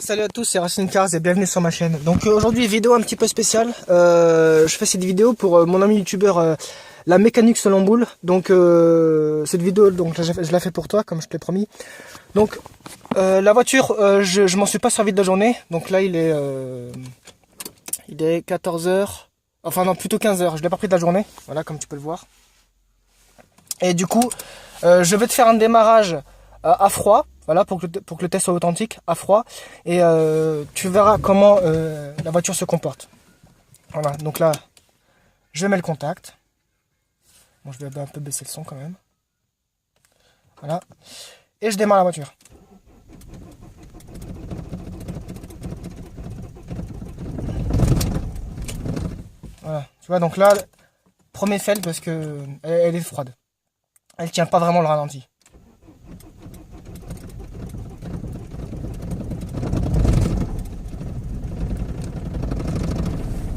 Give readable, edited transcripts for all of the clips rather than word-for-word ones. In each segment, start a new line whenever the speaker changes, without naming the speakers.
Salut à tous, c'est Racine Cars et bienvenue sur ma chaîne. Donc aujourd'hui vidéo un petit peu spéciale. Je fais cette vidéo pour mon ami youtubeur La Mécanique selon boule. Donc cette vidéo donc je la fais pour toi comme je te l'ai promis. Donc la voiture je m'en suis pas servi de la journée. Donc là il est 14h. Enfin non, plutôt 15h. Je l'ai pas pris de la journée. Voilà, comme tu peux le voir. Et du coup je vais te faire un démarrage à froid. Voilà, pour que le test soit authentique, à froid. Et tu verras comment la voiture se comporte. Voilà, donc là, je mets le contact. Bon, je vais un peu baisser le son quand même. Voilà. Et je démarre la voiture. Voilà, tu vois, donc là, premier fail parce que elle est froide. Elle tient pas vraiment le ralenti.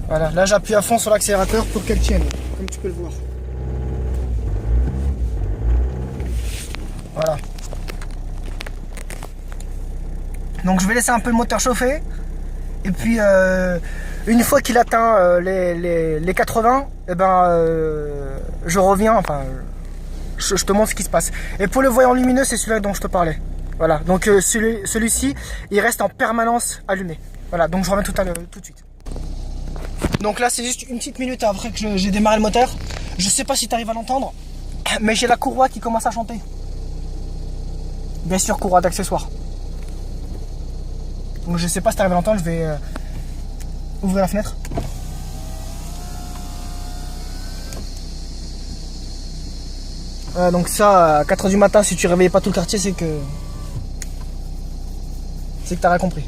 Voilà, là j'appuie à fond sur l'accélérateur pour qu'elle tienne, comme tu peux le voir. Voilà. Donc je vais laisser un peu le moteur chauffer. Et puis une fois qu'il atteint les 80, eh ben, je reviens, enfin je te montre ce qui se passe. Et pour le voyant lumineux, c'est celui-là dont je te parlais. Voilà, donc celui-ci, il reste en permanence allumé. Voilà, donc je reviens tout de suite. Donc là c'est juste une petite minute après que j'ai démarré le moteur. Je sais pas si tu arrives à l'entendre, mais j'ai la courroie qui commence à chanter. Bien sûr, courroie d'accessoires. Donc je sais pas si tu arrives à l'entendre, je vais ouvrir la fenêtre. Donc ça, à 4h du matin, si tu réveilles pas tout le quartier, c'est que t'as rien compris.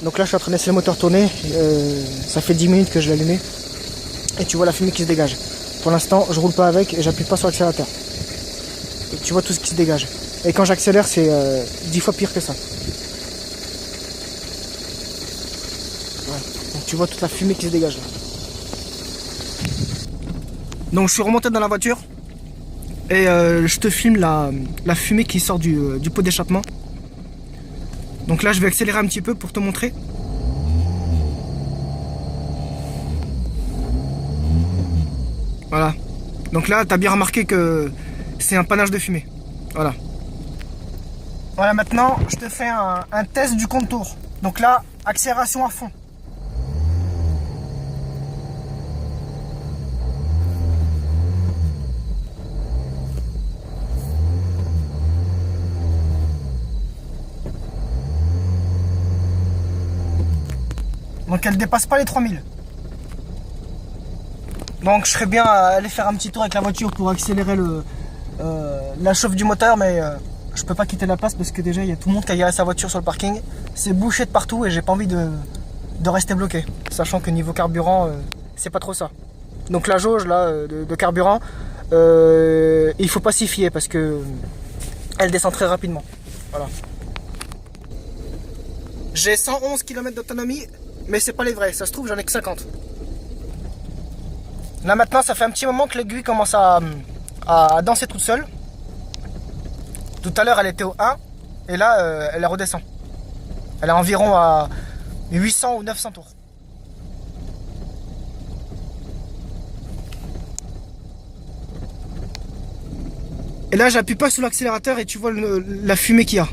Donc là je suis en train de laisser le moteur tourner, ça fait 10 minutes que je l'ai allumé. Et tu vois la fumée qui se dégage. Pour l'instant je roule pas avec et j'appuie pas sur l'accélérateur. Et tu vois tout ce qui se dégage. Et quand j'accélère c'est 10 fois pire que ça. Ouais. Donc tu vois toute la fumée qui se dégage là. Donc je suis remonté dans la voiture. Et je te filme la fumée qui sort du pot d'échappement. Donc là je vais accélérer un petit peu pour te montrer. Voilà. Donc là tu as bien remarqué que c'est un panache de fumée. Voilà. Voilà, maintenant je te fais un test du contour. Donc là, accélération à fond. Donc elle dépasse pas les 3000. Donc je serais bien à aller faire un petit tour avec la voiture pour accélérer la chauffe du moteur, mais je peux pas quitter la place parce que déjà il y a tout le monde qui a garé sa voiture sur le parking. C'est bouché de partout et j'ai pas envie de rester bloqué. Sachant que niveau carburant, c'est pas trop ça. Donc la jauge là de carburant, il faut pas s'y fier parce que elle descend très rapidement. Voilà. J'ai 111 km d'autonomie. Mais c'est pas les vrais, ça se trouve j'en ai que 50. Là maintenant ça fait un petit moment que l'aiguille commence à danser toute seule. Tout à l'heure elle était au 1 et là elle redescend. Elle est environ à 800 ou 900 tours. Et là j'appuie pas sur l'accélérateur et tu vois la fumée qu'il y a.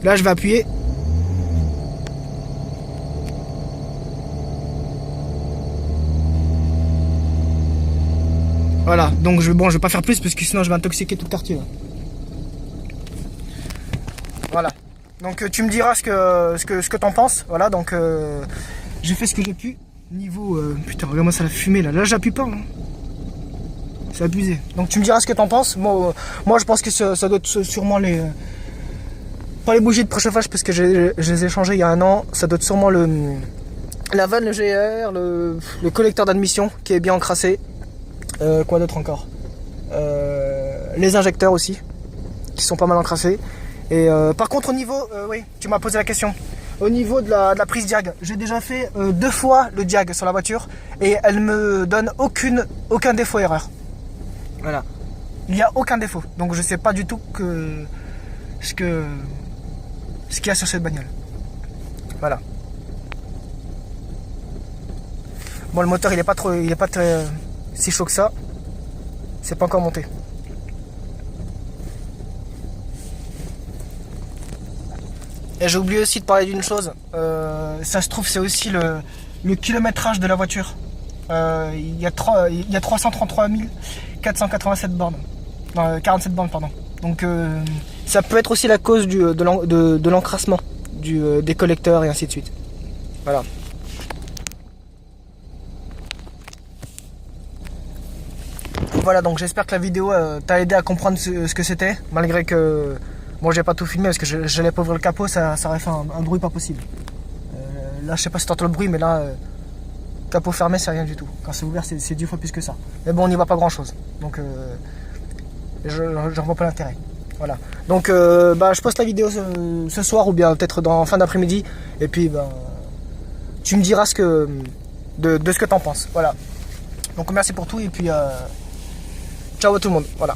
Là je vais appuyer. Voilà, donc je vais pas faire plus parce que sinon je vais intoxiquer tout le quartier là. Voilà. Donc tu me diras ce que t'en penses. Voilà, donc j'ai fait ce que j'ai pu. Niveau putain, regarde-moi ça la fumée là. Là j'appuie pas. Hein. C'est abusé. Donc tu me diras ce que t'en penses. Moi je pense que ça doit être sûrement pas les bougies de préchauffage parce que je les ai changées il y a un an. Ça doit être sûrement la vanne, le GR, le collecteur d'admission qui est bien encrassé. Quoi d'autre encore, les injecteurs aussi qui sont pas mal encrassés. Et par contre au niveau oui, tu m'as posé la question au niveau de la prise diag, j'ai déjà fait 2 fois le diag sur la voiture et elle me donne aucun défaut erreur. Voilà, il n'y a aucun défaut, donc je sais pas du tout ce qu'il y a sur cette bagnole. Voilà. Bon, le moteur il est pas très si chaud que ça. C'est pas encore monté. Et j'ai oublié aussi de parler d'une chose. Ça se trouve, c'est aussi le kilométrage de la voiture. Il y a 333 487 bornes. Non, 47 bornes, pardon. Donc ça peut être aussi la cause de l'encrassement des collecteurs et ainsi de suite. Voilà. Voilà, donc j'espère que la vidéo t'a aidé à comprendre ce que c'était, malgré que bon, j'ai pas tout filmé parce que je n'allais pas ouvrir le capot, ça aurait fait un bruit pas possible. Là, je sais pas si t'entends le bruit, mais là, capot fermé, c'est rien du tout. Quand c'est ouvert, c'est 10 fois plus que ça. Mais bon, on n'y voit pas grand chose, donc j'en vois pas l'intérêt. Voilà. Donc, je poste la vidéo ce soir ou bien peut-être en fin d'après-midi, et puis tu me diras de ce que t'en penses. Voilà. Donc merci pour tout et puis ciao à tout le monde. Voilà.